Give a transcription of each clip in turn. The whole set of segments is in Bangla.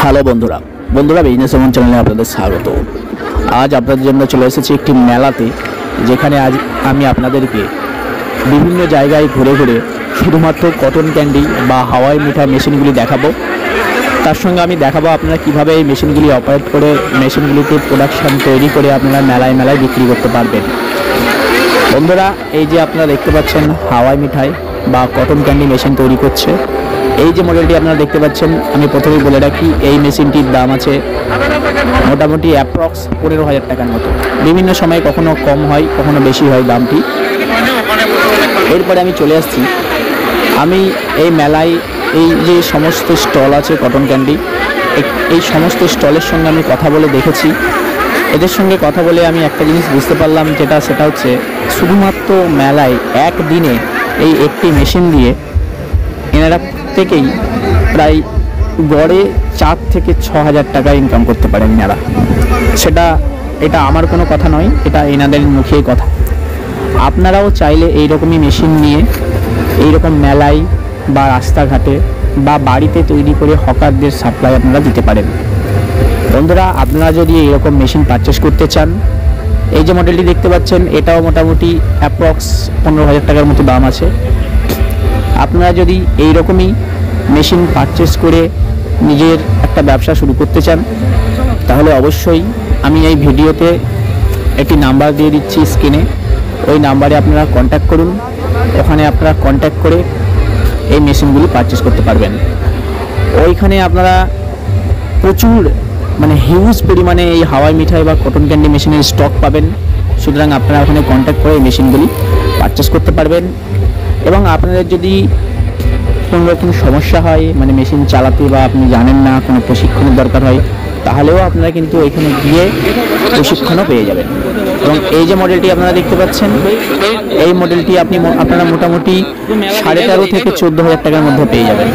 হ্যালো বন্ধুরা বন্ধুরা বিজনেস এমন চ্যানেলে আপনাদের স্বাগত। আজ আপনাদের জন্য চলে এসেছি একটি মেলাতে, যেখানে আজ আমি আপনাদেরকে বিভিন্ন জায়গায় ঘুরে ঘুরে শুধুমাত্র কটন ক্যান্ডি বা হাওয়াই মিঠাই মেশিনগুলি দেখাবো। তার সঙ্গে আমি দেখাবো আপনারা কীভাবে এই মেশিনগুলি অপারেট করে মেশিনগুলিতে প্রোডাকশান তৈরি করে আপনারা মেলায় মেলায় বিক্রি করতে পারবেন। বন্ধুরা, এই যে আপনারা দেখতে পাচ্ছেন হাওয়াই মিঠাই বা কটন ক্যান্ডি মেশিন তৈরি করছে। এই যে মডেলটি আপনারা দেখতে পাচ্ছেন, আমি প্রথমেই বলে রাখি এই মেশিনটির দাম আছে মোটামুটি অ্যাপ্রক্স 15,000 টাকার মতো। বিভিন্ন সময় কখনো কম হয় কখনো বেশি হয় দামটি। এরপরে আমি চলে আসছি, আমি এই মেলায় এই যে সমস্ত স্টল আছে কটন ক্যান্ডি, এই সমস্ত স্টলের সঙ্গে আমি কথা বলে দেখেছি। এদের সঙ্গে কথা বলে আমি একটা জিনিস বুঝতে পারলাম, সেটা হচ্ছে শুধুমাত্র মেলায় একদিনে এই একটি মেশিন দিয়ে এনারা থেকেই প্রায় গড়ে 4 থেকে 6,000 টাকা ইনকাম করতে পারেন এনারা। এটা আমার কোনো কথা নয়, এটা এনাদের মুখেই কথা। আপনারাও চাইলে এইরকমই মেশিন নিয়ে এইরকম মেলায় বা রাস্তাঘাটে বা বাড়িতে তৈরি করে হকারদের সাপ্লাই আপনারা দিতে পারেন। বন্ধুরা, আপনারা যদি এইরকম মেশিন পারচেস করতে চান, এই যে মডেলটি দেখতে পাচ্ছেন, এটাও মোটামুটি অ্যাপ্রক্স 15,000 টাকার মতো দাম আছে। আপনারা যদি এইরকমই মেশিন পারচেস করে নিজের একটা ব্যবসা শুরু করতে চান, তাহলে অবশ্যই আমি এই ভিডিওতে একটি নাম্বার দিয়ে দিচ্ছি স্ক্রিনে। ওই নাম্বারে আপনারা কন্ট্যাক্ট করুন, ওখানে আপনারা কন্ট্যাক্ট করে এই মেশিনগুলি পারচেস করতে পারবেন। ওইখানে আপনারা প্রচুর হিউজ পরিমাণে এই হাওয়াই মিঠাই বা কটন ক্যান্ডি মেশিনের স্টক পাবেন। সুতরাং আপনারা ওখানে কন্ট্যাক্ট করে এই মেশিনগুলি পারচেস করতে পারবেন। এবং আপনাদের যদি কোনো রকম সমস্যা হয়, মেশিন চালাতে বা আপনি জানেন না, কোনো প্রশিক্ষণের দরকার হয়, তাহলেও আপনারা কিন্তু এখানে গিয়ে প্রশিক্ষণও পেয়ে যাবেন। এবং এই যে মডেলটি আপনারা দেখতে পাচ্ছেন, এই মডেলটি আপনারা মোটামুটি 13,500 থেকে 14,000 টাকার মধ্যে পেয়ে যাবেন।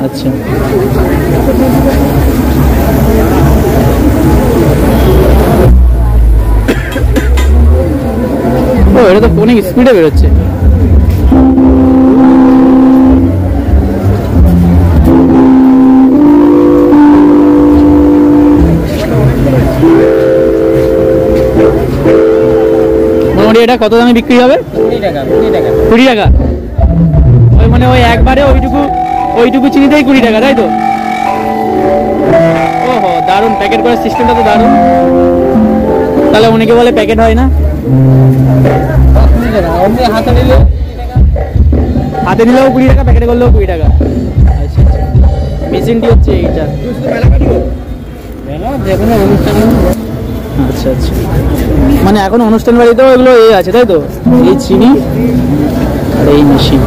আচ্ছা, ও এটা তো অনেক স্পিডে বেরোচ্ছে। এটা কত দামে বিক্রি হবে? 20 টাকা। ওই একবারে ওইটুকু চিনিতেই 20 টাকা, তাই তো? ওহো, দারুণ প্যাকেট করার সিস্টেমটা তো দারুণ। তাহলে অনেকে বলে প্যাকেট হয় না, হাতে নিলেও 20 টাকা, প্যাকেটে করলেও 20 টাকা। আচ্ছা, মেশিনটি হচ্ছে এইটা। আচ্ছা আচ্ছা, এখন অনুষ্ঠান বাড়িতেও এগুলো আছে, তাই তো? এই চিনি আর এই মেশিন।